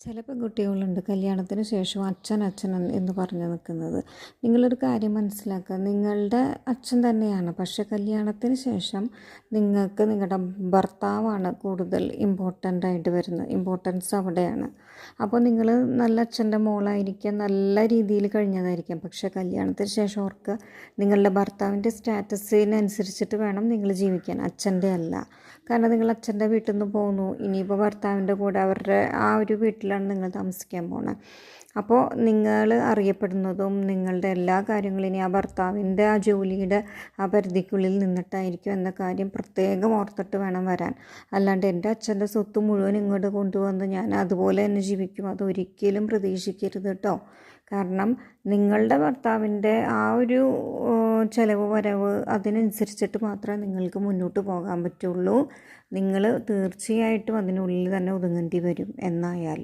ചില പെൺകുട്ടികളുണ്ട് കല്യാണത്തിന് ശേഷം അച്ഛൻ അച്ഛൻ എന്ന് പറഞ്ഞ് നിൽക്കുന്നത്. നിങ്ങളൊരു കാര്യം മനസ്സിലാക്കുക, നിങ്ങളുടെ അച്ഛൻ തന്നെയാണ്, പക്ഷേ കല്യാണത്തിന് ശേഷം നിങ്ങൾക്ക് നിങ്ങളുടെ ഭർത്താവാണ് കൂടുതൽ ഇമ്പോർട്ടൻ്റ് ആയിട്ട് വരുന്നത്. ഇമ്പോർട്ടൻസ് അവിടെയാണ്. അപ്പോൾ നിങ്ങൾ നല്ല അച്ഛൻ്റെ മോളായിരിക്കാം, നല്ല രീതിയിൽ കഴിഞ്ഞതായിരിക്കാം, പക്ഷേ കല്യാണത്തിന് ശേഷം ഓർക്കുക, നിങ്ങളുടെ ഭർത്താവിൻ്റെ സ്റ്റാറ്റസിനനുസരിച്ചിട്ട് വേണം നിങ്ങൾ ജീവിക്കാൻ, അച്ഛൻ്റെ അല്ല. കാരണം നിങ്ങൾ അച്ഛൻ്റെ വീട്ടിൽ നിന്ന് പോകുന്നു, ഇനിയിപ്പോൾ ഭർത്താവിൻ്റെ കൂടെ അവരുടെ ആ ഒരു വീട്ടിലാണ് നിങ്ങൾ താമസിക്കാൻ പോകുന്നത്. അപ്പോൾ നിങ്ങൾ അറിയപ്പെടുന്നതും നിങ്ങളുടെ എല്ലാ കാര്യങ്ങളും ഇനി ആ ഭർത്താവിൻ്റെ ആ ജോലിയുടെ ആ പരിധിക്കുള്ളിൽ നിന്നിട്ടായിരിക്കും എന്ന കാര്യം പ്രത്യേകം ഓർത്തിട്ട് വേണം വരാൻ. അല്ലാണ്ട് എൻ്റെ അച്ഛൻ്റെ സ്വത്ത് മുഴുവൻ ഇങ്ങോട്ട് കൊണ്ടുവന്ന് ഞാൻ അതുപോലെ തന്നെ ജീവിക്കും, അതൊരിക്കലും പ്രതീക്ഷിക്കരുത് കേട്ടോ. കാരണം നിങ്ങളുടെ ഭർത്താവിൻ്റെ ആ ഒരു ചിലവ് വരവ് അതിനനുസരിച്ചിട്ട് മാത്രമേ നിങ്ങൾക്ക് മുന്നോട്ട് പോകാൻ പറ്റുള്ളൂ. നിങ്ങൾ തീർച്ചയായിട്ടും അതിനുള്ളിൽ തന്നെ ഒതുങ്ങേണ്ടി വരും എന്നായാലും.